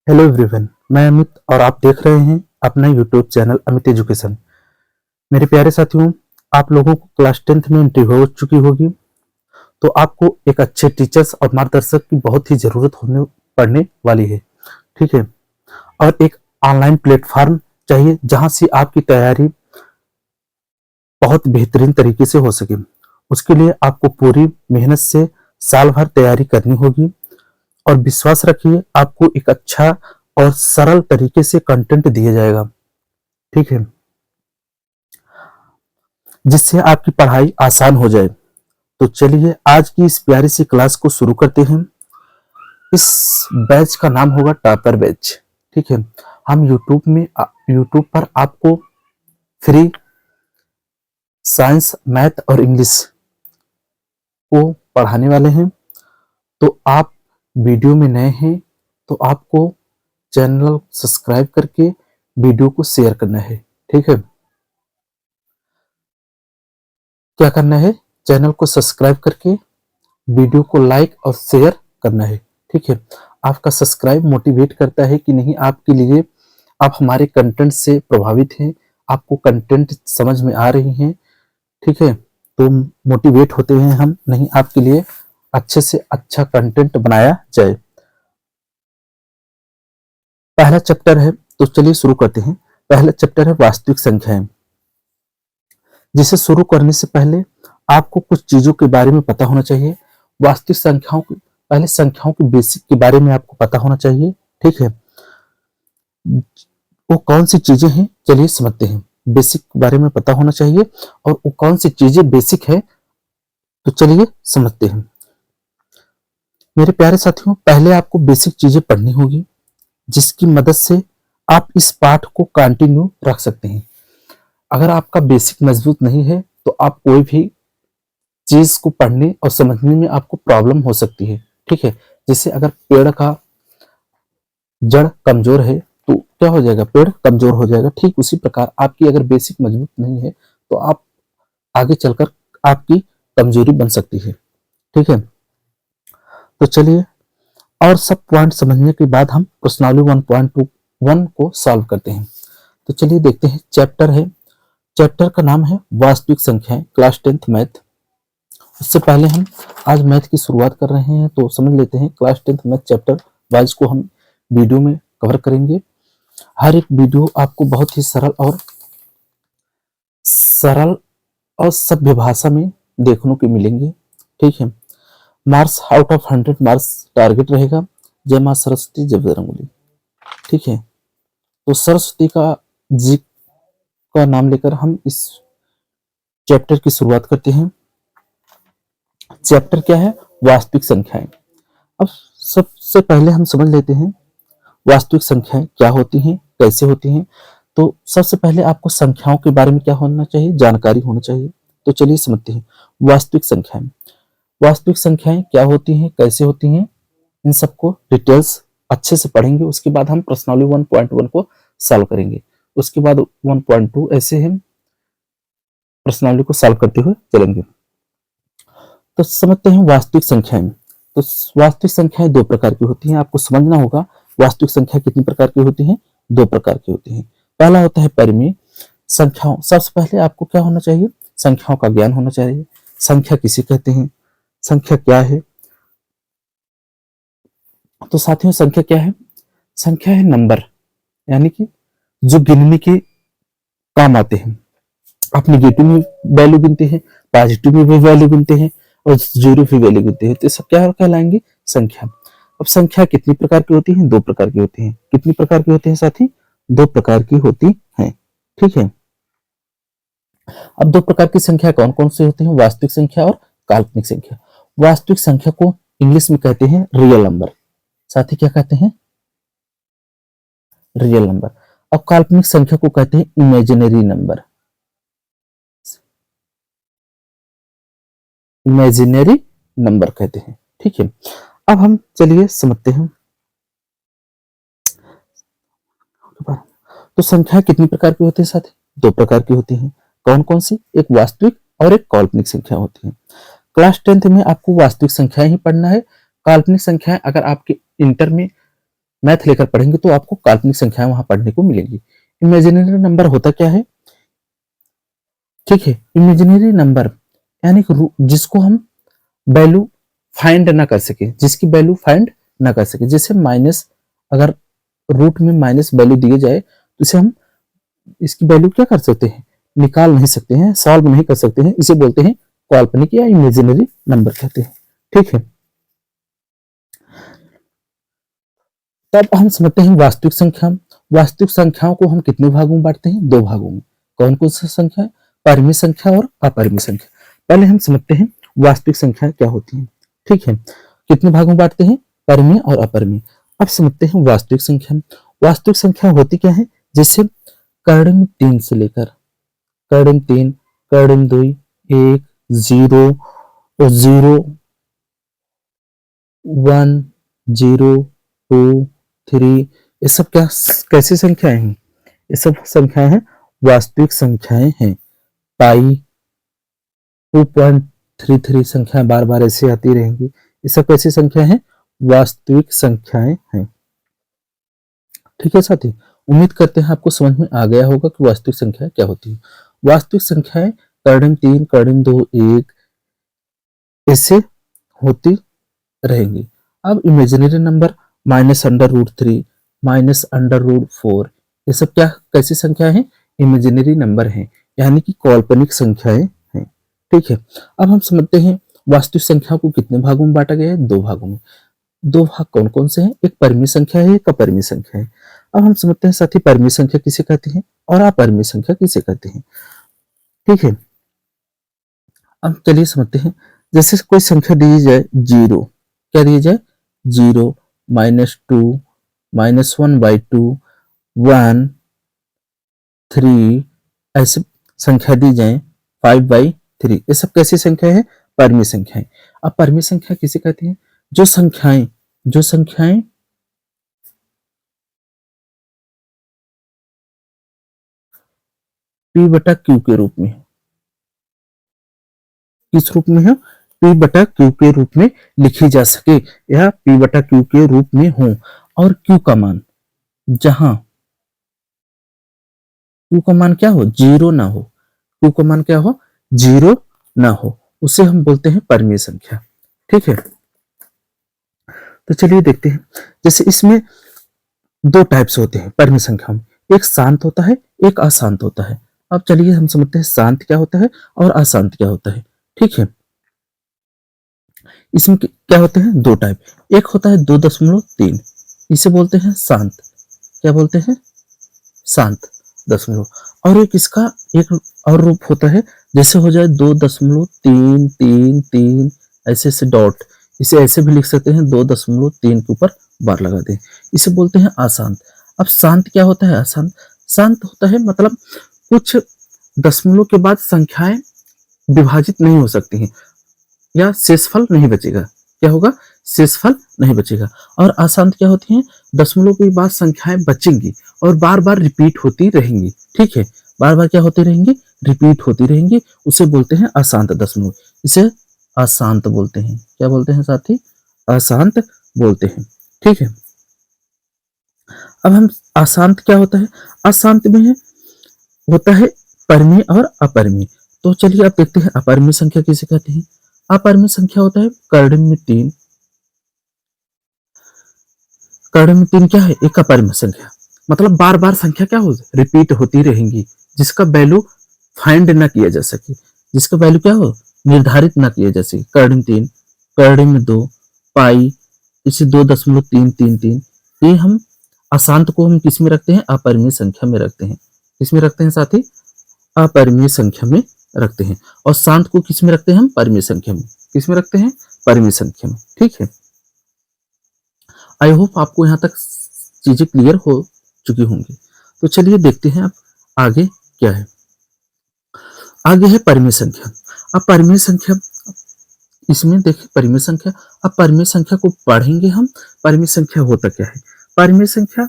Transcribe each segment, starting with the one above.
Hello everyone, मैं अमित और आप देख रहे हैं अपना यूट्यूब चैनल अमित एजुकेशन। मेरे प्यारे साथियों, आप लोगों को क्लास 10th में एंट्री हो चुकी होगी, तो आपको एक अच्छे टीचर्स और मार्गदर्शक की बहुत ही ज़रूरत होने पड़ने वाली है। ठीक है, और एक ऑनलाइन प्लेटफॉर्म चाहिए जहां से आपकी तैयारी बहुत बेहतरीन तरीके से हो सके। उसके लिए आपको पूरी मेहनत से साल भर तैयारी करनी होगी और विश्वास रखिए, आपको एक अच्छा और सरल तरीके से कंटेंट दिया जाएगा। ठीक है, जिससे आपकी पढ़ाई आसान हो जाए। तो चलिए आज की इस प्यारी सी क्लास को शुरू करते हैं। इस बैच का नाम होगा टॉपर बैच। ठीक है, हम यूट्यूब पर आपको फ्री साइंस, मैथ और इंग्लिश को पढ़ाने वाले हैं। तो आप वीडियो में नए हैं तो आपको चैनल सब्सक्राइब करके वीडियो को शेयर करना है। ठीक है, क्या करना है, चैनल को सब्सक्राइब करके वीडियो को लाइक और शेयर करना है। ठीक है, आपका सब्सक्राइब मोटिवेट करता है कि नहीं आपके लिए, आप हमारे कंटेंट से प्रभावित हैं, आपको कंटेंट समझ में आ रही हैं। ठीक है, तो मोटिवेट होते हैं हम, नहीं आपके लिए अच्छे से अच्छा कंटेंट बनाया जाए। पहला चैप्टर है, तो चलिए शुरू करते हैं। पहला चैप्टर है वास्तविक संख्याएं। जिसे शुरू करने से पहले आपको कुछ चीजों के बारे में पता होना चाहिए। वास्तविक संख्याओं की, पहले संख्याओं के बेसिक के बारे में आपको पता होना चाहिए। ठीक है, वो कौन सी चीजें हैं, चलिए समझते हैं। बेसिक के बारे में पता होना चाहिए और वो कौन सी चीजें बेसिक है, तो चलिए समझते हैं। मेरे प्यारे साथियों, पहले आपको बेसिक चीजें पढ़नी होगी जिसकी मदद से आप इस पाठ को कंटिन्यू रख सकते हैं। अगर आपका बेसिक मजबूत नहीं है तो आप कोई भी चीज को पढ़ने और समझने में आपको प्रॉब्लम हो सकती है। ठीक है, जैसे अगर पेड़ का जड़ कमजोर है तो क्या हो जाएगा, पेड़ कमजोर हो जाएगा। ठीक उसी प्रकार आपकी अगर बेसिक मजबूत नहीं है तो आप आगे चलकर आपकी कमजोरी बन सकती है। ठीक है, तो चलिए, और सब पॉइंट समझने के बाद हम प्रश्नावली 1.21 को सॉल्व करते हैं। तो चलिए देखते हैं। चैप्टर है, चैप्टर का नाम है वास्तविक संख्याएं, क्लास 10th मैथ। उससे पहले हम आज मैथ की शुरुआत कर रहे हैं तो समझ लेते हैं। Class 10th math chapter wise को हम वीडियो में कवर करेंगे। हर एक वीडियो आपको बहुत ही सरल और सभ्य भाषा में देखने को मिलेंगे। ठीक है, marks out of 100 marks target रहेगा। जय मां सरस्वती, जय बजरंगबली। ठीक है, तो सरस्वती का जी का नाम लेकर हम इस चैप्टर की शुरुआत करते हैं। चैप्टर क्या है, वास्तविक संख्याएं। अब सबसे पहले हम समझ लेते हैं वास्तविक संख्याएं क्या होती हैं, कैसे होती हैं। तो सबसे पहले आपको संख्याओं के बारे में क्या होना चाहिए, जानकारी होना चाहिए। तो चलिए समझते हैं वास्तविक संख्याएं। वास्तविक संख्याएं क्या होती हैं, कैसे होती हैं, इन सबको डिटेल्स अच्छे से पढ़ेंगे। उसके बाद हम प्रश्नावली 1.1 को सॉल्व करेंगे। उसके बाद 1.2 ऐसे हम प्रश्नावली को सॉल्व करते हुए चलेंगे। तो समझते हैं वास्तविक संख्याएं। तो वास्तविक संख्याएं दो प्रकार की होती हैं, आपको समझना होगा। वास्तविक संख्या कितनी प्रकार की होती हैं, दो प्रकार की होती हैं। पहला होता है परिमेय संख्याओं। सबसे पहले आपको क्या होना चाहिए, संख्याओं का ज्ञान होना चाहिए। संख्या किसे कहते हैं, संख्या क्या है। तो साथियों, संख्या क्या है, संख्या है नंबर, यानी कि जो गिनने के काम आते हैं। आप निगेटिव में वैल्यू गिनते हैं, पॉजिटिव में भी वैल्यू गिनते हैं और जीरो भी वैल्यू गिनते हैं, तो सब क्या कहलाएंगे, संख्या। अब संख्या कितनी प्रकार की होती है, दो प्रकार की होती है। कितनी प्रकार की होती है साथी, दो प्रकार की होती है। ठीक है, अब दो प्रकार की संख्या कौन कौन सी होती है, वास्तविक संख्या और काल्पनिक संख्या। वास्तविक संख्या को इंग्लिश में कहते हैं रियल नंबर। साथी क्या कहते हैं, रियल नंबर। अब काल्पनिक संख्या को कहते हैं इमेजिनरी नंबर। इमेजिनरी नंबर कहते हैं। ठीक है, अब हम चलिए समझते हैं। तो संख्या कितनी प्रकार की होती है साथी, दो प्रकार की होती हैं। कौन कौन सी, एक वास्तविक और एक काल्पनिक संख्या होती है। क्लास 10th में आपको वास्तविक संख्या ही पढ़ना है। काल्पनिक संख्याएं अगर आपके इंटर में मैथ लेकर पढ़ेंगे तो आपको काल्पनिक संख्याएं वहां पढ़ने को मिलेंगी। इमेजिनरी नंबर होता क्या है? ठीक है, इमेजिनरी नंबर यानी जिसको हम वैल्यू फाइंड ना कर सके, जिसकी वैल्यू फाइंड ना कर सके, जैसे माइनस, अगर रूट में माइनस वैल्यू दिए जाए तो इसे हम इसकी वैल्यू क्या कर सकते हैं? निकाल नहीं सकते हैं, सॉल्व नहीं कर सकते हैं, इसे बोलते हैं काल्पनिक या इमेजिनरी नंबर कहते हैं। ठीक है, तब हम समझते हैं वास्तविक संख्या। वास्तविक संख्याओं को हम कितने भागों में बांटते हैं? दो भागों में। कौन कौन सी संख्या? परिमेय संख्या और अपरिमेय संख्या। पहले हम समझते हैं वास्तविक संख्या क्या होती है। ठीक है, कितने भागों में बांटते हैं? परिमेय और अपरिमेय। अब समझते हैं वास्तविक संख्या। वास्तविक संख्या होती क्या है? जैसे कर्णिम 3 से लेकर कर्णिम 3, कर्णिम 2, 1, 0 और 0, 1, 0, 2, 3, ये सब क्या कैसी संख्याएं हैं? ये सब संख्याएं हैं, वास्तविक संख्याएं हैं। पाई 2.33 संख्याएं बार बार ऐसे आती रहेंगी, ये सब कैसी संख्याएं हैं? वास्तविक संख्याएं हैं। ठीक है साथी, उम्मीद करते हैं आपको समझ में आ गया होगा कि वास्तविक संख्या क्या होती है। वास्तविक संख्याएं कर्णिम 3, कर्णिम 2, 1 ऐसे होती रहेंगी। अब इमेजिनरी नंबर -√3, -√4, ये सब क्या कैसी संख्या है? इमेजिनरी नंबर हैं, यानी कि काल्पनिक संख्याएं हैं। ठीक है, अब हम समझते हैं वास्तविक संख्या को कितने भागों में बांटा गया है? दो भागों में। दो भाग कौन कौन से हैं? एक परिमेय संख्या है, एक अपरिमेय संख्या है। अब हम समझते हैं साथी परिमेय संख्या किसे कहते हैं और अपरिमेय संख्या किसे कहते हैं। ठीक है, अब चलिए समझते हैं। जैसे कोई संख्या दी जाए 0, क्या दी जाए? 0, -2, -1/2, 1, 3, ऐसे संख्या दी जाए 5/3, ये सब कैसी संख्या है? परिमेय संख्या है। अब परिमेय संख्या किसे कहते हैं? जो संख्याएं p/q के रूप में, किस रूप में है? p/q के रूप में लिखी जा सके या p/q के रूप में हो, और q का मान जहां q का मान क्या हो? 0 ना हो। q का मान क्या हो? 0 ना हो, उसे हम बोलते हैं परिमेय संख्या। ठीक है, तो चलिए देखते हैं। जैसे इसमें दो टाइप्स होते हैं परिमेय संख्या में, एक शांत होता है, एक अशांत होता है। अब चलिए हम समझते हैं शांत क्या होता है और अशांत क्या होता है। ठीक है, इसमें क्या होते हैं? दो टाइप। एक होता है 2.3, इसे बोलते हैं शांत। क्या बोलते हैं? शांत दशमलव। और एक इसका एक और रूप होता है, जैसे हो जाए 2.333 ऐसे ऐसे डॉट, इसे ऐसे भी लिख सकते हैं 2.3 के ऊपर बार लगा दें, इसे बोलते हैं अशांत। अब शांत क्या होता है? अशांत शांत होता है मतलब कुछ दशमलव के बाद संख्याएं विभाजित नहीं हो सकती हैं या शेषफल नहीं बचेगा। क्या होगा? शेषफल नहीं बचेगा। और अशांत क्या होती हैं? दशमलव के बाद संख्याएं बचेंगी और बार बार रिपीट होती रहेंगी। ठीक है, बार बार क्या होती रहेंगी? रिपीट होती रहेंगी, उसे बोलते हैं अशांत दशमलव। इसे अशांत बोलते हैं। क्या बोलते हैं साथी? अशांत बोलते हैं। ठीक है, अब हम अशांत क्या होता है? अशांत में होता है परिमेय और अपरिमेय। तो चलिए अब देखते हैं अपरिमेय संख्या किसे कहते हैं। अपरिमेय संख्या होता है कर्णिम 3। कर्णिम 3 क्या है? एक अपरिमेय संख्या, मतलब बार बार संख्या क्या हो? रिपीट होती रहेंगी, जिसका वैल्यू फाइंड ना किया जा सके, जिसका वैल्यू क्या हो? निर्धारित ना किया जा सके। कर्णिम 3, कर्णिम 2, पाई, इसे 2.333, ये हम अशांत को हम किस में रखते हैं? अपरिमेय संख्या में रखते हैं। किस में रखते हैं साथी? अपरिमेय संख्या में रखते हैं। और शांत को किस में रखते हैं? हम परिमेय संख्या में। किस में रखते हैं? परिमेय संख्या में। ठीक है, आई होप आपको यहाँ तक चीजें क्लियर हो चुकी होंगी। तो चलिए देखते हैं अब आगे क्या है। आगे है परिमेय संख्या। अब परिमेय संख्या, इसमें देखिए परिमेय संख्या। अब परिमेय संख्या को पढ़ेंगे हम। परिमेय संख्या होता क्या है? परिमेय संख्या,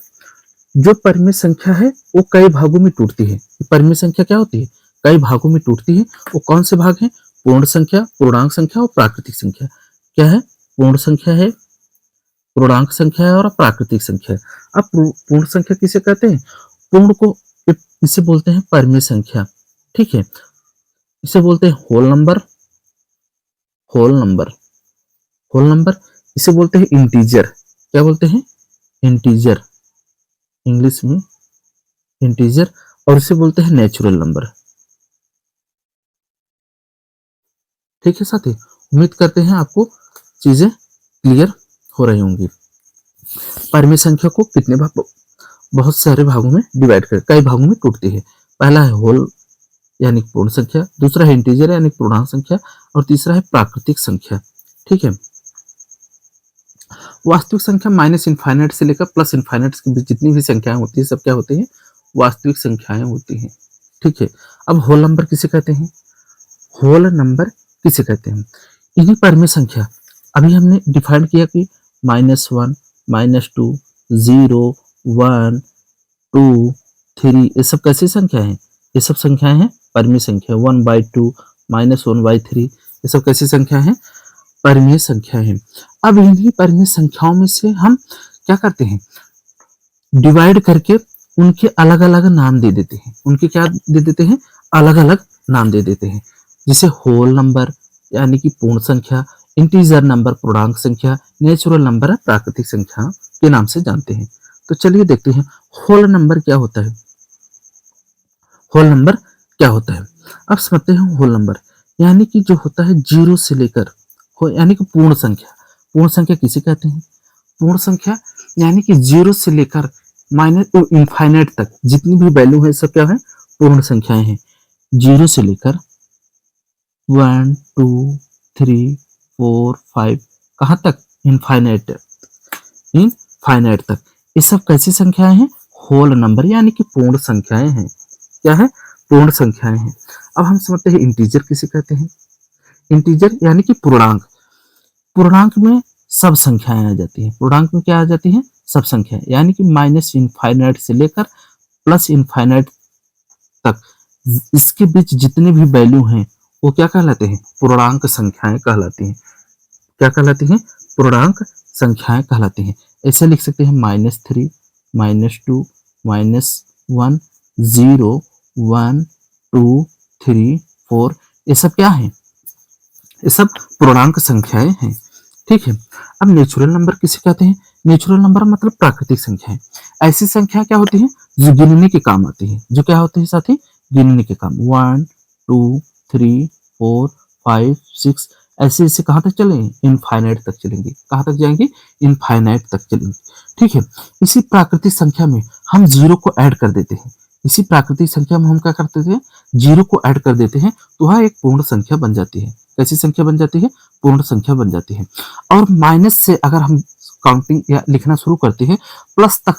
जो परिमेय संख्या है वो कई भागों में टूटती है। परिमेय संख्या क्या होती है? कई भागों में टूटती है। वो कौन से भाग हैं? पूर्ण संख्या, पूर्णांक संख्या और प्राकृतिक संख्या। क्या है? पूर्ण संख्या है, पूर्णांक संख्या है और प्राकृतिक संख्या है। अब पूर्ण संख्या किसे कहते हैं? पूर्ण को इसे बोलते हैं परिमेय संख्या, ठीक है। इसे बोलते हैं whole number, whole number, whole number. इसे बोलते हैं इंटीजर। क्या बोलते हैं? इंटीजर, इंग्लिश में इंटीजर। और इसे बोलते हैं नेचुरल नंबर। ठीक है साथी, उम्मीद करते हैं आपको चीजें क्लियर हो रही होंगी। परिमेय संख्या को कितने भाग, बहुत सारे भागों में डिवाइड कर, कई भागों में टूटती है। पहला है होल यानी पूर्ण संख्या, दूसरा है इंटीजर यानी पूर्णांक संख्या, और तीसरा है प्राकृतिक संख्या। ठीक है। वास्तविक संख्या माइनस इनफाइनाइट से लेकर प्लस इनफाइनाइट के बीच जितनी भी संख्याएं होती है सब क्या होती हैं? वास्तविक संख्याएं होती हैं। ठीक है। अब होल नंबर किसे कहते हैं? होल नंबर किसे कहते हैं? इन्हीं परिमेय संख्या, अभी हमने डिफाइन किया कि -1, -2, 0, 1, 2, 3, ये सब कैसी संख्या है? ये सब संख्याएं हैं परिमेय संख्या। 1/2, -1/3, ये सब कैसी संख्या है? परिमेय संख्या है। अब इन्हीं परिमेय संख्याओं में से हम क्या करते हैं? डिवाइड करके उनके अलग अलग नाम दे देते हैं। उनके क्या दे देते हैं? अलग अलग नाम दे देते हैं। जिसे होल नंबर यानी कि पूर्ण संख्या, इंटीजर नंबर पूर्णांक संख्या, नेचुरल नंबर प्राकृतिक संख्या के नाम से जानते हैं। तो चलिए देखते हैं होल नंबर क्या होता है। होल नंबर क्या होता है? अब समझते हैं होल नंबर यानी कि जो होता है जीरो से लेकर यानी कि पूर्ण संख्या। पूर्ण संख्या किसे कहते हैं? पूर्ण संख्या यानी कि जीरो से लेकर माइनस इनफाइनाइट तक जितनी भी वैल्यू है सब क्या है? पूर्ण संख्याएं हैं। जीरो से लेकर 1, 2, 3, 4, 5 कहां तक? इनफाइनाइट, इनफाइनाइट तक। ये सब कैसी संख्याएं हैं? होल नंबर यानी कि पूर्ण संख्याएं हैं। क्या है? पूर्ण संख्याएं हैं। अब हम समझते हैं इंटीजर किसे कहते हैं। इंटीजर यानी कि पूर्णांक। पूर्णांक में सब संख्याएं आ जाती हैं। पूर्णांक में क्या आ जाती है? सब संख्याएं, यानी कि माइनस इनफाइनाइट से लेकर प्लस इनफाइनाइट तक इसके बीच जितने भी वैल्यू हैं वो क्या कहलाते हैं? पूर्णांक संख्याएं कहलाती हैं। क्या कहलाती हैं? पूर्णांक संख्याएं कहलाती हैं। ऐसे लिख सकते हैं -3, -2, -1, 0, 1, 2, 3, 4, ये सब क्या है? ये सब पूर्णांक संख्याएं हैं। ठीक है। अब नेचुरल नंबर किसे कहते हैं? नेचुरल नंबर मतलब प्राकृतिक संख्या है। ऐसी संख्या क्या होती है? जो गिनने के काम आती है। जो क्या होती है साथी? गिनने के काम। 1, 2, 3, 4, 5, 6 ऐसे ऐसे कहां तक चलेंगे? इनफाइनाइट तक चलेंगे। कहां तक जाएंगे? इनफाइनाइट तक चलेंगे। ठीक है। इसी प्राकृतिक संख्या में हम जीरो को ऐड कर देते हैं। इसी प्राकृतिक संख्या में हम क्या करते थे? जीरो को ऐड कर देते हैं तो वह एक पूर्ण संख्या बन जाती है। कैसी संख्या बन जाती है? पूर्ण संख्या बन जाती है। और माइनस से अगर हम काउंटिंग या लिखना शुरू करते हैं, प्लस तक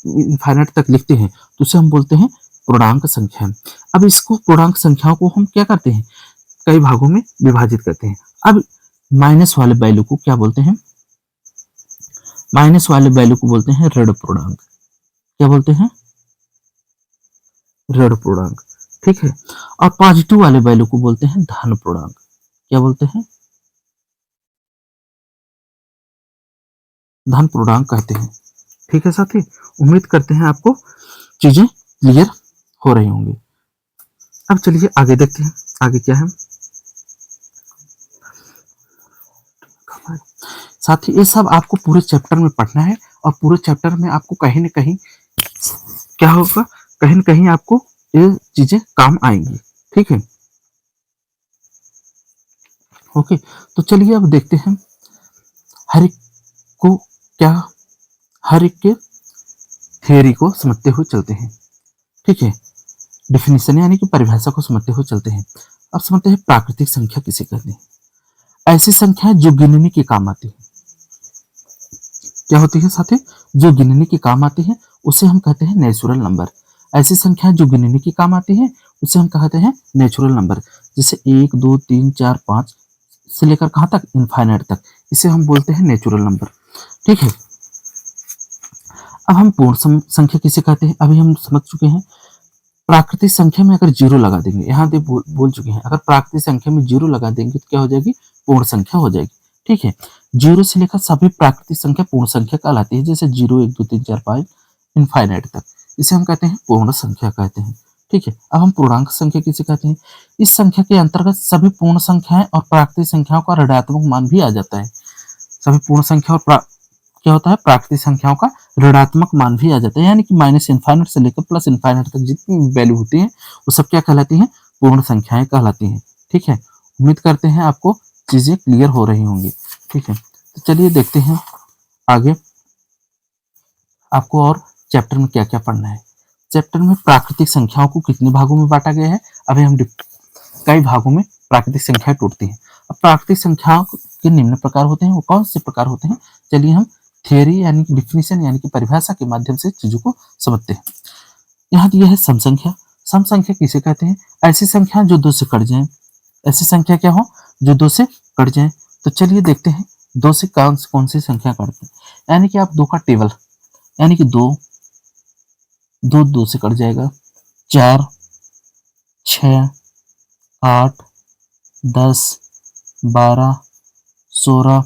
इनफाइनाइट तक लिखते हैं तो उसे हम बोलते हैं पूर्णांक संख्या। अब इसको पूर्णांक संख्याओं को हम क्या करते हैं? कई भागों में विभाजित करते हैं। अब माइनस वाले वैल्यू को क्या बोलते हैं? माइनस वाले वैल्यू को बोलते हैं ऋण पूर्णांक। क्या बोलते हैं? ऋण पूर्णांक। ठीक है। और पॉजिटिव वाले वैल्यू को बोलते हैं धन पूर्णांक। क्या बोलते हैं? धन पूर्णांक कहते हैं। ठीक है साथी, उम्मीद करते हैं आपको चीजें क्लियर हो रही होंगी। अब चलिए आगे देखते हैं आगे क्या है। साथी ये सब आपको पूरे चैप्टर में पढ़ना है और पूरे चैप्टर में आपको कहीं ना कहीं क्या होगा? कहीं ना कहीं आपको ये चीजें काम आएंगी। ठीक है। ओके, तो चलिए अब देखते हैं हर एक को क्या, हर एक के थियरी को समझते हुए चलते हैं। ठीक है। डेफिनेशन यानी कि परिभाषा को समझते हुए चलते हैं। अब समझते हैं प्राकृतिक संख्या किसे कहते हैं। ऐसी संख्या जो गिनने के काम आती है। क्या होती है साथी? जो गिनने के काम आती है उसे हम कहते हैं नेचुरल नंबर। ऐसी संख्या जो गिनने के काम आती है उसे हम कहते हैं नेचुरल नंबर। जैसे 1, 2, 3, 4, 5 से लेकर कहां तक? इनफाइनाइट तक। इसे हम बोलते हैं नेचुरल नंबर। ठीक है। अब हम पूर्ण संख्या किसे कहते हैं? अभी हम समझ चुके हैं। प्राकृतिक संख्या में अगर जीरो लगा देंगे, यहाँ पे बोल चुके हैं, अगर प्राकृतिक संख्या में जीरो लगा देंगे तो क्या हो जाएगी? पूर्ण संख्या हो जाएगी। ठीक है। जीरो से लेकर सभी प्राकृतिक संख्या पूर्ण संख्या कहलाती है, जैसे 0 1 2 3 4 5 इनफाइनाइट तक, इसे हम कहते हैं पूर्ण संख्या कहते हैं। ठीक है, अब हम पूर्णांक संख्या किसे कहते हैं? इस संख्या के अंतर्गत सभी पूर्ण संख्याएं और प्राकृतिक संख्याओं का ऋणात्मक मान भी आ जाता है। सभी पूर्ण संख्या और क्या होता है, प्राकृतिक संख्याओं का ऋणात्मक मान भी आ जाता है, यानी कि माइनस इनफाइनाइट से लेकर प्लस इनफाइनाइट तक जितनी वैल्यू होती है वो सब क्या कहलाती हैं? पूर्ण संख्याएं कहलाती हैं। ठीक है, उम्मीद करते हैं आपको चीजें क्लियर हो रही होंगी। ठीक है, तो चलिए देखते हैं आगे आपको और चैप्टर में क्या क्या पढ़ना है। चैप्टर में प्राकृतिक संख्याओं को कितने भागों में बांटा गया है, अभी हम कई भागों में प्राकृतिक संख्याएं टूटती हैं। अब प्राकृतिक संख्याओं के निम्न प्रकार होते हैं, वो कौन से प्रकार होते हैं? चलिए हम थियरी यानी कि डिफिनेशन यानी कि परिभाषा के माध्यम से चीजों को समझते हैं। यहाँ दिया है सम संख्या। सम संख्या किसे कहते हैं? ऐसी संख्या जो 2 से कट जाए। ऐसी संख्या क्या हो? जो 2 से कट जाए। तो चलिए देखते हैं 2 से कौन सी संख्या कटती है। यानी कि आप 2 का टेबल, यानी कि 2 2 2 से कट जाएगा, 4 6 8 10 12 16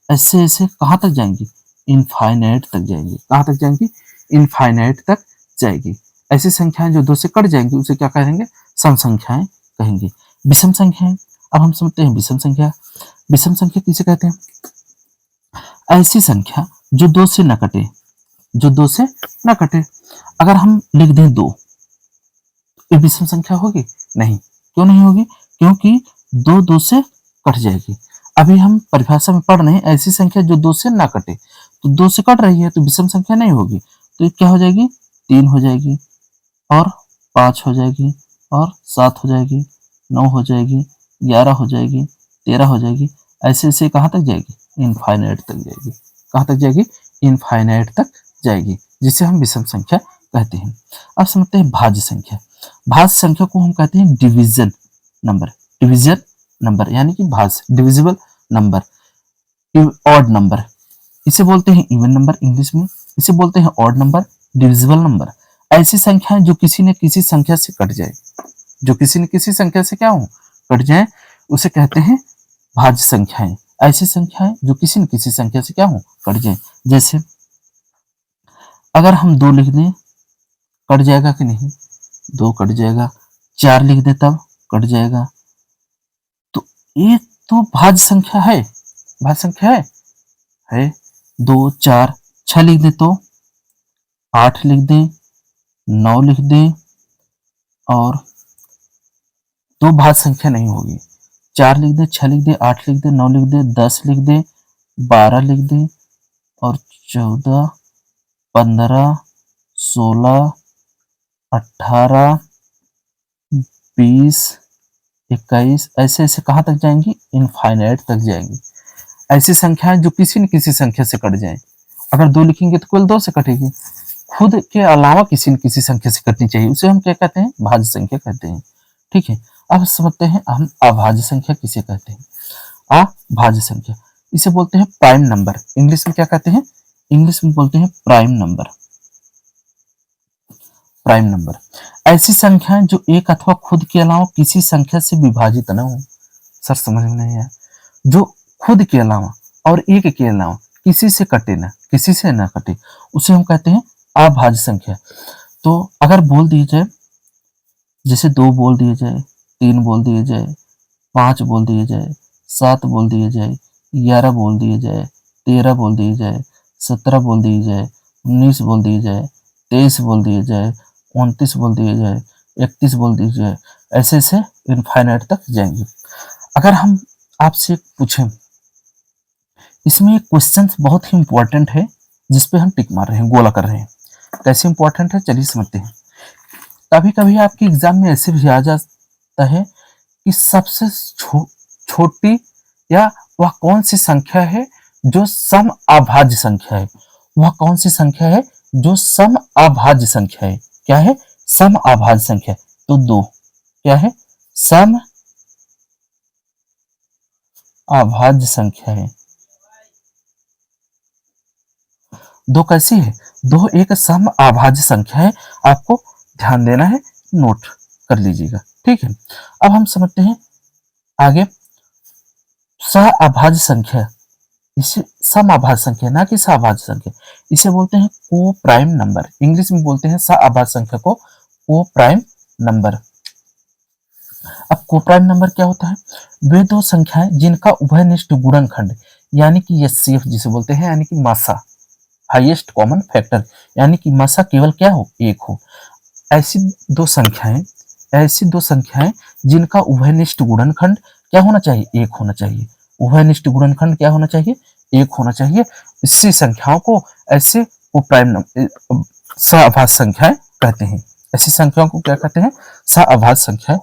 ऐसे ऐसे कहाँ तक जाएंगी? इनफाइनाइट तक जाएंगी। कहाँ तक जाएंगी? इनफाइनाइट तक जाएगी। ऐसी संख्याएं जो 2 से कट जाएंगी उसे क्या कहेंगे? सम संख्याएं कहेंगे। विषम संख्याएं, अब हम समझते हैं विषम संख्या। विषम संख्या किसे कहते हैं? ऐसी संख्या जो 2 से न कटे, जो 2 से न कटे। अगर हम लिख दें 2, ये विषम संख्या होगी? नहीं। क्यों नहीं होगी? क्योंकि 2 2 से कट जाएगी। अभी हम परिभाषा में पढ़ रहे हैं ऐसी संख्या जो 2 से ना कटे, तो 2 से कट रही है तो विषम संख्या नहीं होगी। तो ये क्या हो जाएगी? 3 हो जाएगी और 5 हो जाएगी और 7 हो जाएगी, 9 हो जाएगी, 11 हो जाएगी, 13 हो जाएगी। ऐसे ऐसे कहाँ तक जाएगी? इनफाइनाइट तक जाएगी। कहाँ तक जाएगी? इनफाइनाइट तक जाएगी, जिसे हम विषम संख्या कहते हैं। अब समझते हैं भाज्य संख्या। भाज्य संख्या को हम कहते हैं डिवीजन नंबर। डिवीजन नंबर यानी कि भाज्य, डिविजिबल नंबर, ऑड नंबर। इसे बोलते हैं इवन नंबर इंग्लिश में, इसे बोलते हैं ऑड नंबर, डिविजिबल नंबर। ऐसी संख्याएं जो किसी न किसी संख्या से कट जाए, जो किसी न किसी संख्या से क्या हो? कट जाए, उसे कहते हैं भाज्य संख्याएं। ऐसी संख्याएं जो किसी न किसी संख्या से क्या हो? कट जाए। जैसे अगर हम 2 लिख दें, कट जाएगा कि नहीं? 2 कट जाएगा। 4 लिख दें तब कट जाएगा। तो ये तो भाज्य संख्या है। भाज्य संख्या है 2 4 6 लिख दें तो 8 लिख दें, 9 लिख दें, और तो भाज्य संख्या नहीं होगी। 4 लिख दें, 6 लिख दें, 8 लिख दें, 9 लिख दें, 10 लिख दें, 12 लिख दें, और 14 15 16 18 20 21 ऐसे ऐसे कहाँ तक जाएंगी? इनफाइनाइट तक जाएंगी। ऐसी संख्याएं जो किसी न किसी संख्या से कट जाएं। अगर 2 लिखेंगे तो केवल 2 से कटेगी, खुद के अलावा किसी न किसी संख्या से कटनी चाहिए, उसे हम क्या कहते हैं? भाज्य संख्या कहते हैं। ठीक है, अब समझते हैं हम अभाज्य संख्या किसे कहते हैं। अभाज्य संख्या इसे बोलते हैं प्राइम नंबर। इंग्लिश में क्या कहते हैं? इंग्लिश में बोलते हैं प्राइम नंबर। प्राइम नंबर ऐसी संख्याएं जो एक अथवा खुद के अलावा किसी संख्या से विभाजित न हो। सर समझ में नहीं आया? जो खुद के अलावा और एक के अलावा किसी से कटे ना, किसी से ना कटे, उसे हम कहते हैं अभाज्य संख्या। तो अगर बोल दिए जाए, जैसे 2 बोल दिए जाए, 3 बोल दिए जाए, 5 बोल दिए जाए, 7 बोल दिए जाए, 11 बोल दिए जाए, 13 बोल दिए जाए, 17 बोल दिए जाए, 19 बोल दिए जाए, 23 बोल दिए जाए, 29 बोल दिए जाए, 31 बोल दिए जाए, ऐसे ऐसे इनफाइनाइट तक जाएंगे। अगर हम आपसे पूछें, इसमें एक क्वेश्चन बहुत ही इंपॉर्टेंट है जिसपे हम टिक मार रहे हैं, गोला कर रहे हैं। कैसे इंपॉर्टेंट है चलिए समझते हैं। कभी कभी आपके एग्जाम में ऐसे भी आ जाता है कि सबसे छोटी या वह कौन सी संख्या है जो सम अभाज्य संख्या है। वह कौन सी संख्या है जो सम अभाज्य संख्या है? क्या है? सम अभाज्य संख्या। तो 2 क्या है? सम अभाज्य संख्या है। 2 कैसी है? 2 एक सम अभाज्य संख्या है। आपको ध्यान देना है, नोट कर लीजिएगा। ठीक है, अब हम समझते हैं आगे सह अभाज्य संख्या इसे समअभाज्य संख्या ना कि सअभाज्य संख्या, इसे बोलते हैं को प्राइम नंबर। इंग्लिश में बोलते हैं सअभाज्य संख्या को को प्राइम नंबर। अब को प्राइम नंबर क्या होता है? वे दो संख्याएं जिनका उभयनिष्ठ गुणनखंड यानी कि एचसीएफ जिसे बोलते हैं, यानी कि मासा हाईएस्ट कॉमन फैक्टर, यानी कि मासा केवल क्या हो? एक हो। ऐसी दो संख्याएं जिनका उभयनिष्ठ गुणनखंड क्या होना चाहिए? एक होना चाहिए। उभयनिष्ठ गुणनखंड क्या होना चाहिए? एक होना चाहिए। इसी संख्याओं को ऐसे को प्राइम सअभाज्य संख्याएं कहते हैं। ऐसी संख्याओं को क्या कहते हैं? सअभाज्य संख्याएं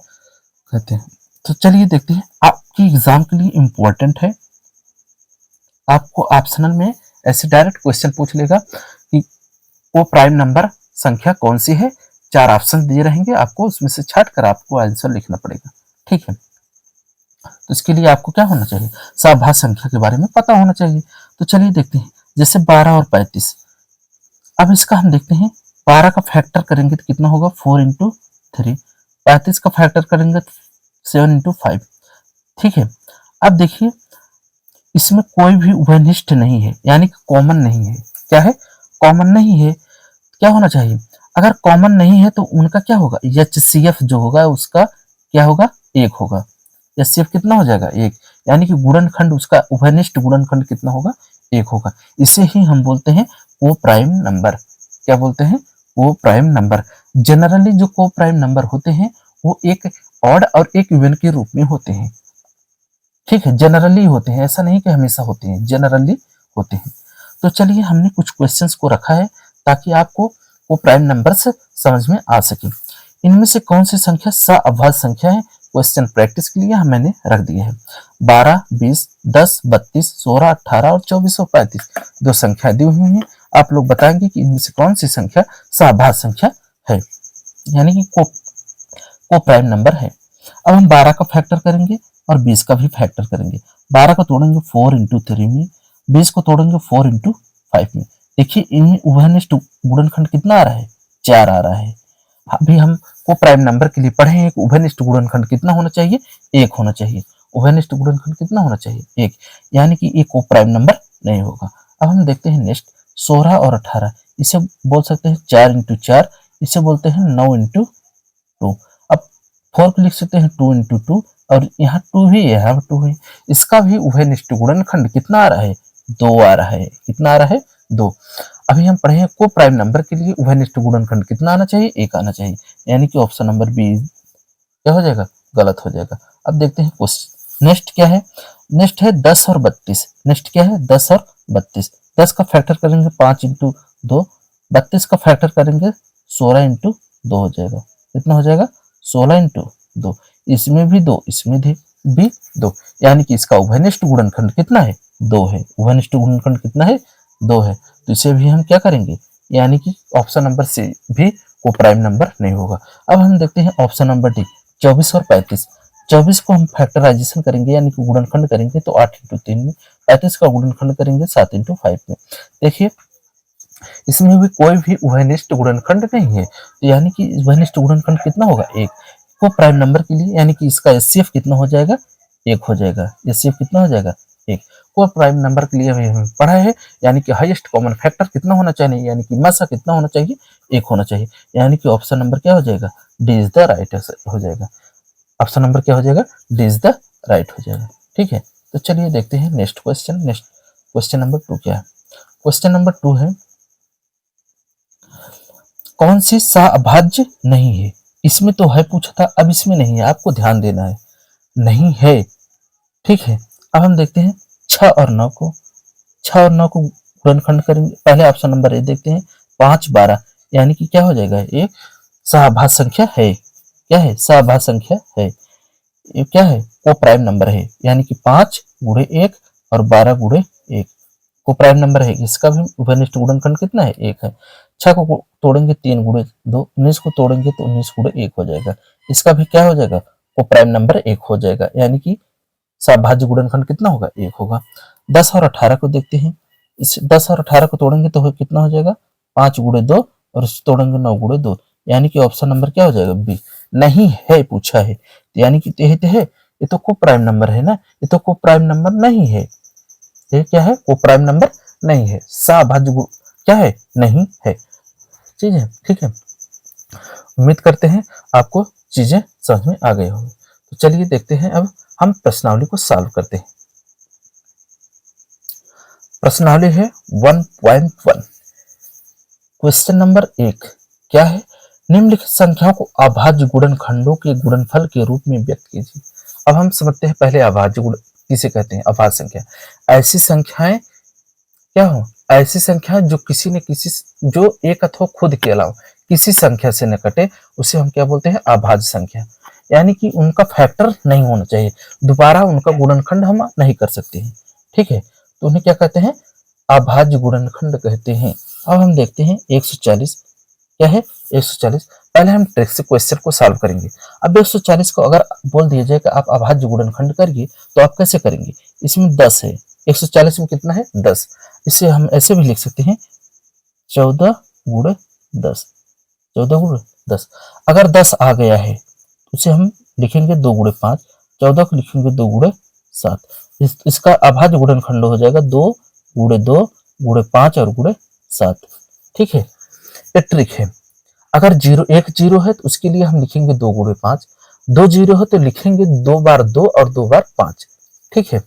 कहते हैं। तो चलिए देखते हैं, आपकी एग्जाम के लिए इंपॉर्टेंट है। आपको ऑप्शनल में ऐसे डायरेक्ट क्वेश्चन पूछ लेगा कि वो प्राइम नंबर संख्या कौन सी है। 4 ऑप्शन दिए रहेंगे, आपको उसमें से छाट कर आपको आंसर लिखना पड़ेगा, ठीक है। तो इसके लिए आपको क्या होना चाहिए? सअभाज्य संख्या के बारे में पता होना चाहिए। तो चलिए देखते हैं, जैसे 12 और 35। अब इसका हम देखते हैं, 12 का फैक्टर करेंगे तो कितना होगा? 4 इंटू 3। 35 का फैक्टर करेंगे तो 7 इंटू 5, ठीक है। अब देखिए, इसमें कोई भी उभयनिष्ठ नहीं है, यानी कि कॉमन नहीं है। क्या है? कॉमन नहीं है। क्या होना चाहिए? अगर कॉमन नहीं है तो उनका क्या होगा? एचसीएफ जो होगा उसका क्या होगा? एक होगा। एचसीएफ कितना हो जाएगा? एक। यानी कि गुणनखंड उसका उभयनिष्ठ गुणनखंड कितना होगा? एक होगा। इसे ही हम बोलते हैं को प्राइम नंबर। क्या बोलते हैं? को प्राइम नंबर। जनरली जो को प्राइम नंबर होते हैं वो एक ऑड और एक इवन के रूप में होते हैं, ठीक है। जनरली होते हैं, ऐसा नहीं कि हमेशा होते हैं, जनरली होते हैं। तो चलिए, हमने कुछ क्वेश्चंस को रखा है ताकि आपको वो प्राइम नंबर्स समझ में आ सके। इनमें से कौन सी संख्या सअभाज्य संख्या है? क्वेश्चन प्रैक्टिस के लिए मैंने रख दिए हैं। 12, 20, 10, 32, 16, 18 और 24 और 35 दो संख्या दी हुई हैं। आप लोग बताएंगे कि इनमें से कौन सी संख्या सअभाज्य संख्या है, यानी कि को प्राइम नंबर है। अब हम 12 का फैक्टर करेंगे और 20 का भी फैक्टर करेंगे। 12 को तोड़ेंगे 4 इंटू 3 में, 20 को तोड़ेंगे 4 इंटू 5 में। देखिए, इनमें उभयनिष्ठ गुणनखंड कितना आ रहा है? 4 आ रहा है। अभी हम को प्राइम नंबर के लिए पढ़े हैं कि उभयनिष्ठ गुणनखंड कितना होना चाहिए? एक होना चाहिए। उभयनिष्ठ गुणनखंड कितना होना चाहिए? एक। यानी कि ये को प्राइम नंबर नहीं होगा। अब हम देखते हैं नेक्स्ट, 16 और 18। इसे बोल सकते हैं 4 इंटू 4, इसे बोलते हैं 9 इंटू 2। अब 4 को लिख सकते हैं 2 इंटू 2, और यहाँ 2 है, यहाँ 2 है। इसका भी उभयनिष्ठ गुणनखंड कितना आ रहा है? 2 आ रहा है। कितना आ रहा है? 2। अभी हम पढ़े हैं को प्राइम नंबर के लिए उभयनिष्ठ गुणनखंड कितना आना चाहिए? 1 आना चाहिए। यानी कि ऑप्शन नंबर बी क्या हो जाएगा? गलत हो जाएगा। अब देखते हैं क्वेश्चन नेक्स्ट क्या है। नेक्स्ट है 10 और 32। नेक्स्ट क्या है? 10 और 32। 10 का फैक्टर करेंगे 5 इंटू 2, 32 का फैक्टर करेंगे 16 इंटू 2 हो जाएगा। कितना हो जाएगा? 16 इंटू 2। इसमें भी 2, इसमें भी 2, यानी कि इसका उभयनिष्ठ गुणनखंड कितना है? 2 है। उभयनिष्ठ गुणनखंड कितना है? 2 है। तो इसे भी हम क्या करेंगे? यानी कि ऑप्शन नंबर सी भी को प्राइम नंबर नहीं होगा। अब हम देखते हैं ऑप्शन नंबर डी, 24 और 35। 24 को हम फैक्टराइजेशन करेंगे यानी कि गुणनखंड करेंगे तो 8 इंटू 3 में, 35 का गुणनखंड करेंगे 7 इंटू 5 में। देखिए, इसमें भी कोई भी उभयनिष्ठ गुणनखंड नहीं है, तो यानी कि उभयनिष्ठ गुणनखंड कितना होगा? 1। को प्राइम नंबर के लिए यानी कि इसका एचसीएफ कितना हो जाएगा? 1 हो जाएगा। एचसीएफ कितना हो जाएगा? 1। को प्राइम नंबर के लिए हमें पढ़ा है, यानी कि हाईएस्ट कॉमन फैक्टर कितना होना चाहिए, यानी कि मासा कितना होना चाहिए? 1 होना चाहिए। यानी कि ऑप्शन नंबर क्या हो जाएगा? डी इज द राइट हो जाएगा। ऑप्शन नंबर क्या हो जाएगा? डी इज द राइट हो जाएगा, ठीक है। तो चलिए देखते हैं next question. Next question number 2 क्या है? क्वेश्चन नंबर 2 है, कौन सी सअभाज्य नहीं है? इसमें तो है पूछा था, अब इसमें नहीं है, आपको ध्यान देना है। नहीं है, ठीक है। अब हम देखते हैं 6 और 9 को। 6 और 9 को गुणनखंड करेंगे। पहले ऑप्शन नंबर ए देखते हैं, 5, 12, यानी कि क्या हो जाएगा? एक सअभाज्य संख्या है। क्या है? सअभाज्य संख्या है। ये क्या है? वो प्राइम नंबर है, यानी कि 5 गुणे 1 और 12 गुणे 1 को प्राइम नंबर है। इसका भी उभयनिष्ठ गुणनखंड कितना है? 1 है। 6 को तोड़ेंगे 3 गुणे 2, 19 को तोड़ेंगे तो 19 गुणे 1 हो जाएगा। इसका भी क्या हो जाएगा? वो प्राइम नंबर 1 हो जाएगा, यानी कि सअभाज्य गुणनखंड कितना होगा? 1 होगा। 10 और 18 को देखते हैं। इस 10 और 18 को तोड़ेंगे तो कितना हो जाएगा? 5 गुणे 2 और इसे तोड़ेंगे 9 गुणे 2, यानी कि ऑप्शन नंबर क्या हो जाएगा? बी। नहीं है पूछा है, यानी कि है, ये तो को प्राइम नंबर है ना, ये तो को प्राइम नंबर नहीं है। ये क्या है, वो प्राइम नंबर नहीं है, सअभाज्य गुण क्या है, नहीं है। ठीक है, ठीक है। उम्मीद करते हैं आपको चीजें समझ में आ गई होंगी। तो चलिए देखते हैं, अब हम प्रश्नावली को सॉल्व करते हैं। प्रश्नावली है 1.1। क्वेश्चन नंबर 1 क्या है, निम्नलिखित संख्याओं को अभाज्य गुणनखंडों के गुणनफल के रूप में व्यक्त कीजिए। अब हम समझते हैं पहले अभाज्य गुण किसे कहते हैं। अभाज्य संख्या ऐसी संख्याएं क्या हो, ऐसी संख्या जो किसी न किसी, जो एक अथवा खुद के अलावा किसी संख्या से न कटे, उसे हम क्या बोलते हैं, अभाज्य संख्या। यानी कि उनका फैक्टर नहीं होना चाहिए, दोबारा उनका गुणनखंड हम नहीं कर सकते हैं। ठीक है, तो उन्हें क्या कहते हैं, अभाज्य गुणनखंड कहते हैं। अब हम देखते हैं 140 क्या है, 140। पहले हम ट्रिक से क्वेश्चन को सॉल्व करेंगे। अब 140 को अगर बोल दिया जाए कि आप अभाज्य गुणनखंड करिए, तो आप कैसे करेंगे, इसमें 10 है, 140 में कितना है, 10। इसे हम ऐसे भी लिख सकते हैं 14 गुणे 10, 14 गुणे 10। अगर 10 आ गया है तो उसे हम लिखेंगे 2 गुणे 5, 14 को लिखेंगे 2 गुणे 7। इसका अभाज्य गुणनखंड हो जाएगा 2 गुणे 2 गुणे 5 और गुणे 7। ठीक है, ये ट्रिक है। अगर एक जीरो है तो उसके लिए हम लिखेंगे 2 गुणे 5, 2 जीरो है तो लिखेंगे 2 बार 2 और 2 बार 5। ठीक है,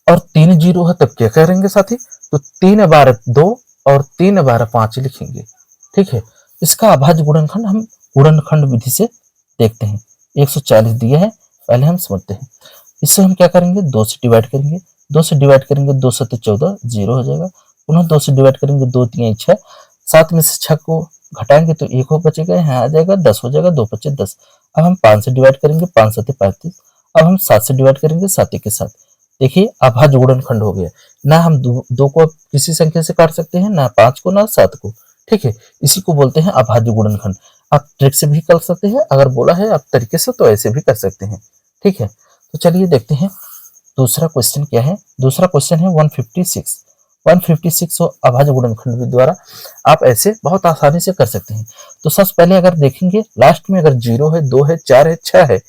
और 3 जीरो है तब क्या करेंगे साथी, तो 3 बार 2 और 3 बार 5 लिखेंगे। ठीक है, इसका अभाज्य गुणनखंड हम गुणनखंड विधि से देखते हैं। 140 दिया है, पहले हम समझते हैं। इससे हम क्या करेंगे, 2 से डिवाइड करेंगे, 2 से डिवाइड करेंगे, 2 7 14 जीरो हो जाएगा। पुनः 2 से डिवाइड करेंगे, 2 3 6, 7 में से 6 को घटाएंगे तो 1 हो बचेगा, यहाँ आ जाएगा 10 हो जाएगा, 2 5 10। अब हम 5 से डिवाइड करेंगे, 5 7 35। अब हम 7 से डिवाइड करेंगे, 7 1 7। देखिए अभाज्य गुणनखंड हो गया। ना हम दो को किसी संख्या से काट सकते हैं, ना 5 को ना 7 को। ठीक है, इसी को बोलते हैं अभाज्य गुणनखंड। आप ट्रिक से भी कर सकते हैं, अगर बोला है आप तरीके से तो ऐसे भी कर सकते हैं। ठीक है, तो चलिए देखते हैं दूसरा क्वेश्चन क्या है। दूसरा क्वेश्चन है 156। 156 और अभाज्य गुणनखंड द्वारा आप ऐसे बहुत आसानी से कर सकते हैं। तो सबसे पहले अगर देखेंगे लास्ट में अगर 0 है, 2 है, 4 है, 6 है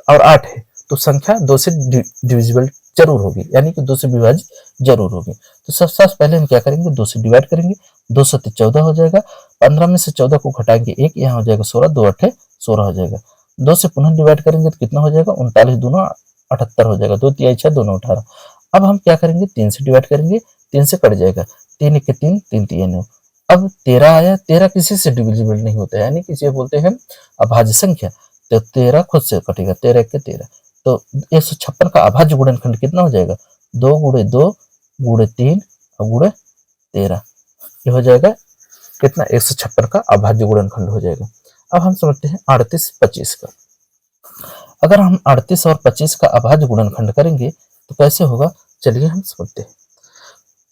और 8 है, तो संख्या 2 से डिविजिबल जरूर होगी, यानी कि 2 से विभाजित जरूर होगी। तो सबसे पहले हम क्या करेंगे, 2 से डिवाइड करेंगे, 2 7 14 हो जाएगा। 15 में से 14 को घटाएंगे 1, यहाँ हो जाएगा 16, 2 8 16 हो जाएगा। 2 से पुनः डिवाइड करेंगे तो कितना हो जाएगा, 39 दूना 78 हो जाएगा, 2 3 6 दोनों 18। अब हम क्या करेंगे, 3 से डिवाइड करेंगे, 3 से कट जाएगा, 3 1 3, 3 3 9। अब 13 आया, 13 किसी से डिविजिबल नहीं होता है, यानी किसे बोलते हैं अभाज्य संख्या। तो 13 खुद से कटेगा, 13 1 13। तो 156 का अभाज्य गुणनखंड कितना हो जाएगा, 2 गुणे 2 गुणे 3 और गुणे 13। ये हो जाएगा कितना, 156 का अभाज्य गुणनखंड हो जाएगा। अब हम समझते हैं 38 25 का। अगर हम 38 और 25 का अभाज्य गुणनखंड करेंगे तो कैसे होगा, चलिए हम समझते हैं।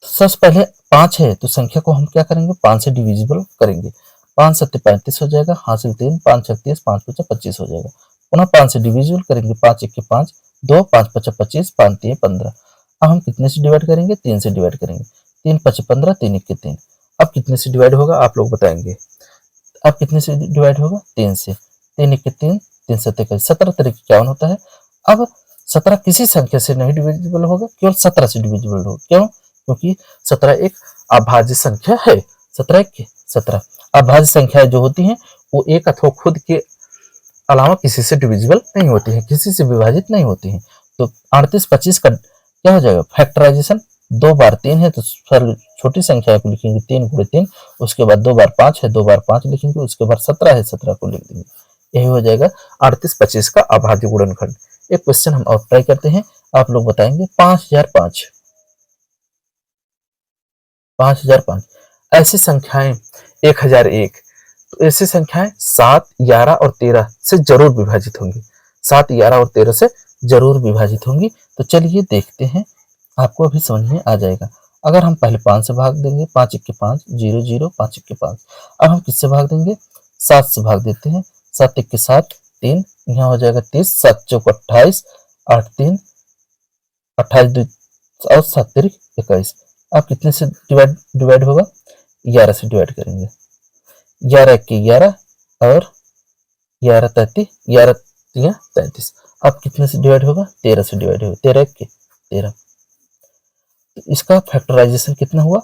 सबसे पहले 5 है तो संख्या को हम क्या करेंगे, 5 से डिविजिबल करेंगे। 5 7 35 हो जाएगा, हासिल 3, 5 36, 5 5 25 हो जाएगा। पुनः 5 से डिविजिबल करेंगे, 5 1 5, 2 5 5 25, 5 3 15। अब हम कितने से डिवाइड करेंगे, 3 से डिवाइड करेंगे, 3 5 15, 3 1 3। अब कितने से डिवाइड होगा आप लोग बताएंगे, अब कितने से डिवाइड होगा, 3 से। 3 1 3, 3 7 17 तरीके 51 होता है। अब 17 किसी संख्या से नहीं डिविजिबल होगा, केवल 17 से डिविजिबल होगा। क्यों, क्योंकि 17 एक अभाज्य संख्या है। 17 1 17 अभाज्य संख्या जो होती हैं वो एक अथवा खुद के अलावा किसी से डिविजिबल नहीं होती है, किसी से विभाजित नहीं होती है। तो 38 25 का क्या हो जाएगा, फैक्टराइजेशन। 2 बार 3 है तो छोटी संख्या को लिखेंगे 3 गुणे 3, उसके बाद 2 बार 5 है, 2 बार 5 लिखेंगे, उसके बाद 17 है, 17 को लिख देंगे। यही हो जाएगा 38 25 का अभाज्य गुणनखंड। एक क्वेश्चन हम और ट्राई करते हैं, आप लोग बताएंगे 5005। 5005 ऐसी संख्याएं 1001, तो ऐसी संख्याएं 7 11 और 13 से जरूर विभाजित होंगी, 7 11 और 13 से जरूर विभाजित होंगी। तो चलिए देखते हैं, आपको अभी समझ में आ जाएगा। अगर हम पहले 5 से भाग देंगे, 5 1 5 0 0, 5 1 5। अब हम किससे भाग देंगे, 7 से भाग देते हैं, 7 1 7 3, यहाँ हो जाएगा 30, 7 4 28, 8 3 28 2 और 7 3 21। अब कितने से डिवाइड होगा, 11 से डिवाइड करेंगे, 11 1 11 और 11 33, 11 3 33। अब कितने से डिवाइड होगा, 13 से डिवाइड होगा, 13 1 13। इसका फैक्टराइजेशन कितना हुआ,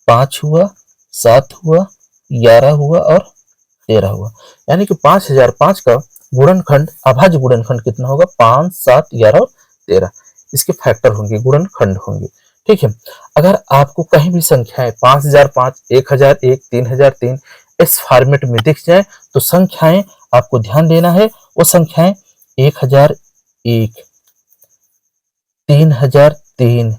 5 हुआ, 7 हुआ, 11 हुआ और 13 हुआ। यानी कि 5005 का गुणनखंड, अभाज्य गुणनखंड कितना होगा, 5, 7, 11 और 13 इसके फैक्टर होंगे, गुणनखंड होंगे। ठीक है। अगर आपको कहीं भी संख्याएं 5005, 1001, 3003 इस फॉर्मेट में दिख जाए तो संख्याएं आपको ध्यान देना है, वो संख्याएं 1001, 3003,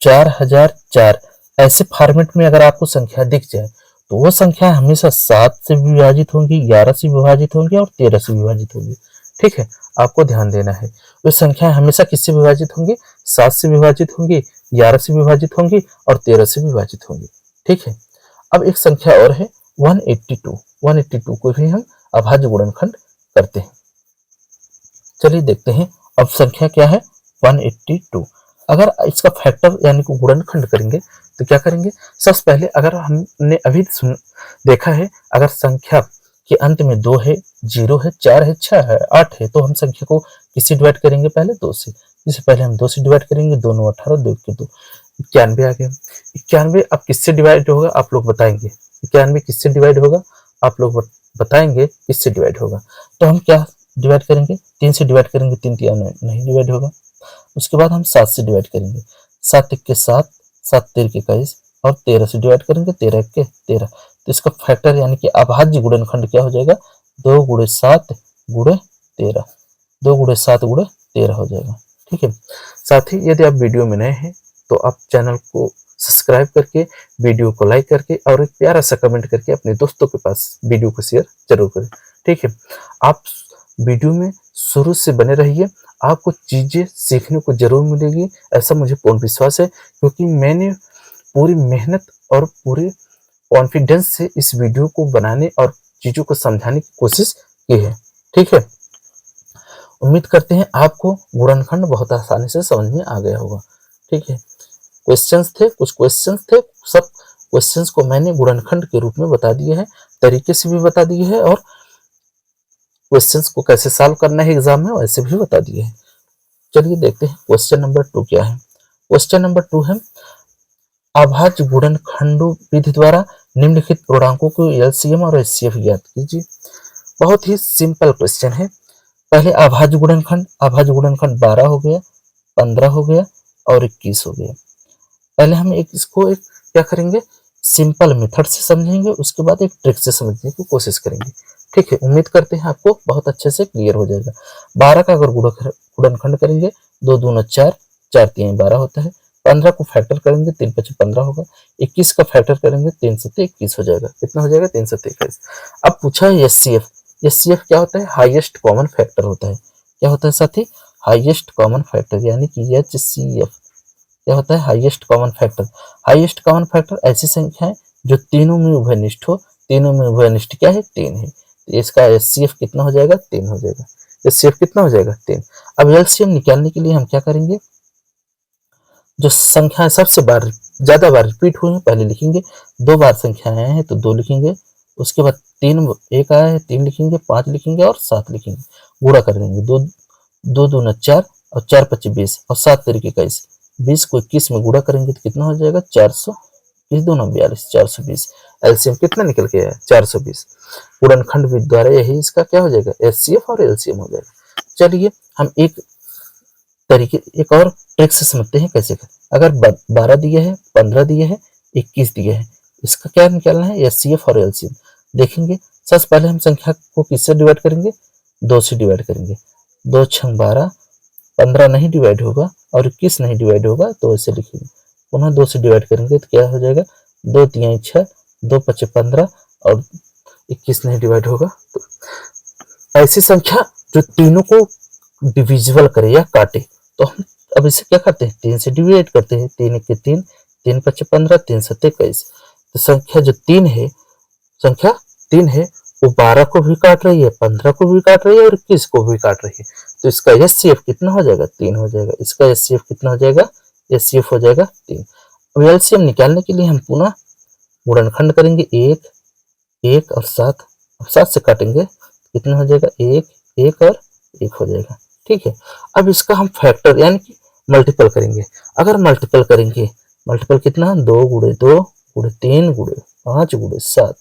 4004 ऐसे फॉर्मेट में अगर आपको संख्या दिख जाए तो वो संख्या हमेशा 7 से विभाजित होंगी, 11 से विभाजित होंगी और 13 से विभाजित होंगी। ठीक है, आपको ध्यान देना है। वो संख्या हमेशा किससे विभाजित होंगी, 7 से विभाजित होंगी, 11 से विभाजित होंगी और 13 से विभाजित होंगी। ठीक है। अब एक संख्या और है 182। 182 को भी हम अभाज्य गुणनखंड करते हैं। चलिए देखते हैं अब संख्या क्या है 182। अगर इसका फैक्टर यानी कि गुणनखंड करेंगे तो क्या करेंगे, सबसे पहले अगर हमने अभी देखा है, अगर संख्या के अंत में 2 है, 0 है, 4 है, 6 है, 8 है तो हम संख्या को किससे डिवाइड करेंगे, पहले 2 से। इससे पहले हम 2 से डिवाइड करेंगे, 2 9 18, 2 1 2, 91 आ गया। 91 अब किससे डिवाइड होगा आप लोग बताएंगे, 91 किससे डिवाइड होगा आप लोग बताएंगे, किससे डिवाइड होगा। तो हम क्या डिवाइड करेंगे, 3 से डिवाइड करेंगे, 3 3 नहीं डिवाइड होगा। उसके बाद हम 7 से डिवाइड करेंगे, 7 1 के 7, 7 13 के 21 और 13 से डिवाइड करेंगे, 13 1 के 13। तो इसका फैक्टर यानी कि अभाज्य गुणनखंड क्या हो जाएगा, 2 गुणे 7 गुणे 13, 2 गुणे 7 गुणे 13 हो जाएगा। ठीक है। साथ ही यदि आप वीडियो में नए हैं तो आप चैनल को सब्सक्राइब करके, वीडियो को लाइक करके और एक प्यारा सा कमेंट करके अपने दोस्तों के पास वीडियो को शेयर जरूर करें। ठीक है। आप वीडियो में शुरू से बने रहिए, आपको चीजें सीखने को जरूर मिलेगी, ऐसा मुझे पूर्ण विश्वास है, क्योंकि मैंने पूरी मेहनत और पूरे कॉन्फिडेंस से इस वीडियो को बनाने और चीजों को समझाने की कोशिश की है। ठीक है। उम्मीद करते हैं आपको गुणनखंड बहुत आसानी से समझ में आ गया होगा। ठीक है। क्वेश्चंस थे, कुछ क्वेश्चंस थे, सब क्वेश्चंस को मैंने गुणनखंड के रूप में बता दिए हैं, तरीके से भी बता दिए हैं और क्वेश्चंस को कैसे सॉल्व करना है एग्जाम में वैसे भी बता दिए हैं। चलिए देखते हैं क्वेश्चन नंबर 2 क्या है। क्वेश्चन नंबर 2 है, अभाज्य गुणनखंडों विधि द्वारा निम्नलिखित पूर्णांकों को एलसीएम और एचसीएफ ज्ञात कीजिए। बहुत ही सिंपल क्वेश्चन है। पहले अभाज्य गुणनखंड, अभाज्य गुणनखंड 12 हो गया, 15 हो गया और 21 हो गया। पहले हम इसको एक क्या करेंगे, सिंपल मेथड से समझेंगे, उसके बाद एक ट्रिक से समझने की कोशिश करेंगे। ठीक है। उम्मीद करते हैं आपको बहुत अच्छे से क्लियर हो जाएगा। 12 का अगर गुणनखंड करेंगे, 2 दूना 4, 4 3 12 होता है। 15 को फैक्टर करेंगे, 3 5 15 होगा। 21 का फैक्टर करेंगे, 3 7 21 हो जाएगा। कितना हो जाएगा, 3 7 21। अब पूछा है एचसीएफ। एचसीएफ क्या होता है, हाईएस्ट कॉमन फैक्टर होता है। क्या होता है साथी, हाईएस्ट कॉमन फैक्टर, यानी कि एचसीएफ क्या होता है, highest common factor. Highest common factor ऐसी संख्या है जो तीनों में उभयनिष्ठ हो। तीनों में उभयनिष्ठ क्या है, 3 है। तो इसका एचसीएफ कितना हो जाएगा, 3 हो जाएगा। एचसीएफ कितना हो जाएगा, 3। अब एलसीएम निकालने के लिए हम क्या करेंगे, जो संख्याएं सबसे ज्यादा बार रिपीट हुई हैं पहले लिखेंगे, 2 बार संख्याएं आए हैं तो 2 लिखेंगे, उसके बाद 3 एक आया है 3 लिखेंगे, 5 लिखेंगे और 7 लिखेंगे। गुणा कर देंगे, 2 2 दूना 4 और 4 5 20 और 7 3 21। 20 को 21 में गुणा करेंगे तो कितना हो जाएगा, 400, 20 दूना 42, 420। एलसीएम कितना निकल के आया, 420। गुणनखंड विधि द्वारा यही इसका क्या हो जाएगा, एचसीएफ और एलसीएम हो जाएगा। चलिए हम एक और ट्रिक से समझते हैं कैसे करें। अगर 12 दिए है, 15 दिए है, 21 दिए है, इसका क्या निकालना है, एचसीएफ और एलसीएम। देखेंगे सबसे पहले हम संख्या को किससे डिवाइड करेंगे, 2 से डिवाइड करेंगे। 2 6 12, 15 नहीं डिवाइड होगा और 21 नहीं डिवाइड होगा तो ऐसे लिखेंगे। पुनः 2 से डिवाइड करेंगे तो क्या हो जाएगा, 2 3 6, 2 5 15 और 21 नहीं डिवाइड होगा। तो ऐसी संख्या जो तीनों को डिविजिबल करे या काटे, तो हम अब इसे क्या करते हैं, 3 से डिवाइड करते हैं। 3 1 के 3, 3 5 15, 3 7 21। तो संख्या जो 3 है, संख्या 3 है वो 12 को भी काट रही है, 15 को भी काट रही है और 21 को भी काट रही है। तो इसका एचसीएफ कितना हो जाएगा, 3 हो जाएगा। इसका एचसीएफ कितना हो जाएगा, एचसीएफ हो जाएगा 3। अब एलसीएम निकालने के लिए हम पुनः गुणनखंड करेंगे, 1 1 और 7। अब 7 से काटेंगे कितना हो जाएगा, 1 1 और 1 हो जाएगा। ठीक है। अब इसका हम फैक्टर यानी कि मल्टीपल करेंगे। अगर मल्टीपल करेंगे, मल्टीपल कितना, 2 गुणे 2 गुणे 3 गुणे 5 गुणे 7,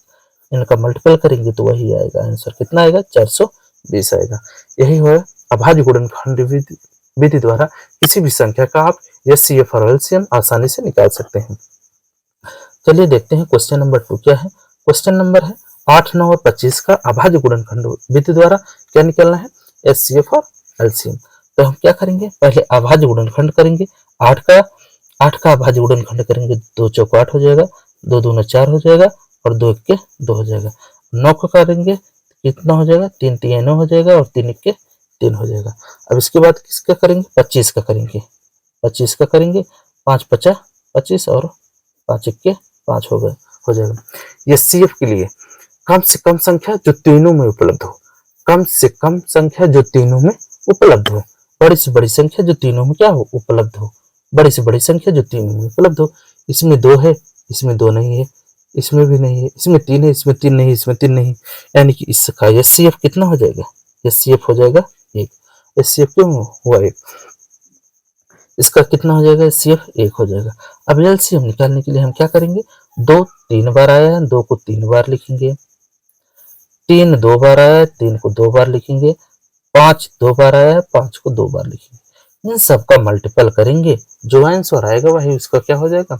इनका मल्टीपल करेंगे तो वही आएगा आंसर। कितना आएगा, 420 आएगा। यही है अभाज्य गुणनखंड विधि द्वारा किसी भी संख्या का आप एचसीएफ और एलसीएम आसानी से निकाल सकते हैं। चलिए देखते हैं क्वेश्चन नंबर 2 क्या है। क्वेश्चन नंबर है 8, 9 और 25 का अभाज्य गुणनखंड विधि द्वारा क्या निकालना है, एचसीएफ और एलसीएम। तो हम क्या करेंगे, पहले अभाज्य गुणनखंड करेंगे। 8 का अभाज्य गुणनखंड करेंगे, 2 चौक 8 हो जाएगा, 2 दूना 4 हो जाएगा और 2 एक के 2 हो जाएगा। 9 का करेंगे कितना हो जाएगा, 3 3 9 हो जाएगा और 3 एक के 3 हो जाएगा। अब इसके बाद किसका करेंगे, 25 का करेंगे। 25 का करेंगे, 5 50 25 और 5 एक के 5 हो जाएगा। ये सीएफ के लिए कम से कम संख्या जो तीनों में उपलब्ध हो, कम से कम संख्या जो तीनों में उपलब्ध हो, बड़ी से बड़ी संख्या जो तीनों में क्या हो, उपलब्ध हो, बड़ी से बड़ी संख्या जो तीनों में उपलब्ध हो। इसमें 2 है, इसमें 2 नहीं है, इसमें भी नहीं है, इसमें 3 है, इसमें 3 नहीं, इसमें 3 नहीं, यानी कि इसका एचसीएफ कितना हो जाएगा, एचसीएफ हो जाएगा 1। एचसीएफ क्यों हुआ 1, इसका कितना हो जाएगा, एचसीएफ 1 हो जाएगा। अब एलसीएम निकालने के लिए हम क्या करेंगे, 2 3 बार आया है, 2 को 3 बार लिखेंगे, 3 2 बार आया है, 3 को 2 बार लिखेंगे, 5 2 बार आया है, 5 को 2 बार लिखेंगे। इन सबका मल्टीपल करेंगे, जो आंसर आएगा वही उसका क्या हो जाएगा,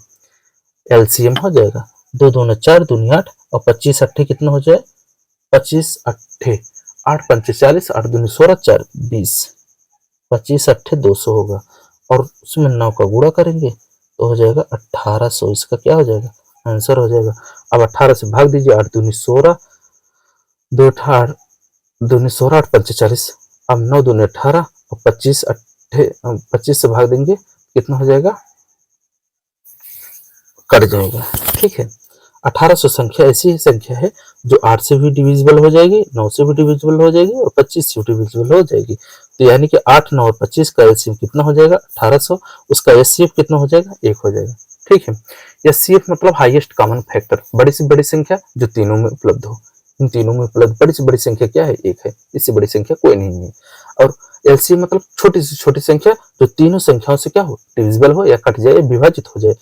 एलसीएम हो जाएगा। 2 दूना 4 दूनी 8 और 25 अट्ठे कितना हो जाए, 25 अट्ठे 8 पंचे 40, 8 दूनी 16 4 20, 25 अट्ठे 200 होगा और उसमें 9 का गुणा करेंगे तो हो जाएगा 1800। इसका क्या हो जाएगा, आंसर हो जाएगा। अब 18 से भाग दीजिए, 8 दूनी 16, 2 8 दूनी 16, 8 पंचे 40, अब 9 दूनी 18 और 25 अट्ठे 25 से भाग देंगे कितना हो जाएगा, कट जाएगा। ठीक है, 1800 संख्या ऐसी संख्या है जो 8 से भी डिविजिबल हो जाएगी, 9 से भी डिविजिबल हो जाएगी और 25 से भी डिविजिबल हो जाएगी। तो यानी कि 8 9 और 25 का एलसीएम कितना हो जाएगा, 1800, उसका एचसीएफ कितना हो जाएगा, 1 हो जाएगा। ठीक है, एचसीएफ मतलब हाईएस्ट कॉमन फैक्टर, बड़ी से बड़ी संख्या जो तीनों में उपलब्ध हो। इन तीनों में उपलब्ध बड़ी से बड़ी संख्या क्या है, 1 है, इससे बड़ी संख्या कोई नहीं है। और एलसीएम मतलब छोटी से छोटी संख्या जो तीनों संख्याओं से क्या हो, डिविजिबल हो या कट जाए, विभाजित हो जाए।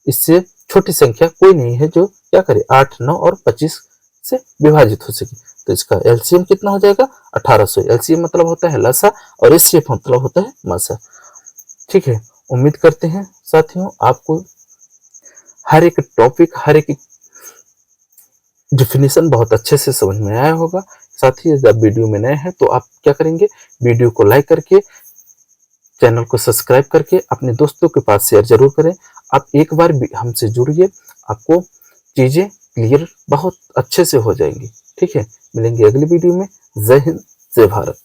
इससे छोटी संख्या कोई नहीं है जो क्या करे, 8 9 और 25 से विभाजित हो सके। तो इसका एलसीएम कितना हो जाएगा, 1800। एलसीएम मतलब होता है लसा और एचसीएफ मतलब होता है मसा। ठीक है, उम्मीद करते हैं साथियों आपको हर एक टॉपिक, हर एक डिफिनेशन बहुत अच्छे से समझ में आया होगा। साथ ही जब वीडियो में नए हैं तो आप क्या करेंगे, वीडियो को लाइक करके, चैनल को सब्सक्राइब करके अपने दोस्तों के पास शेयर जरूर करें। आप एक बार हमसे जुड़िए, आपको चीजें क्लियर बहुत अच्छे से हो जाएंगी। ठीक है, मिलेंगे अगली वीडियो में। जय हिंद, जय भारत।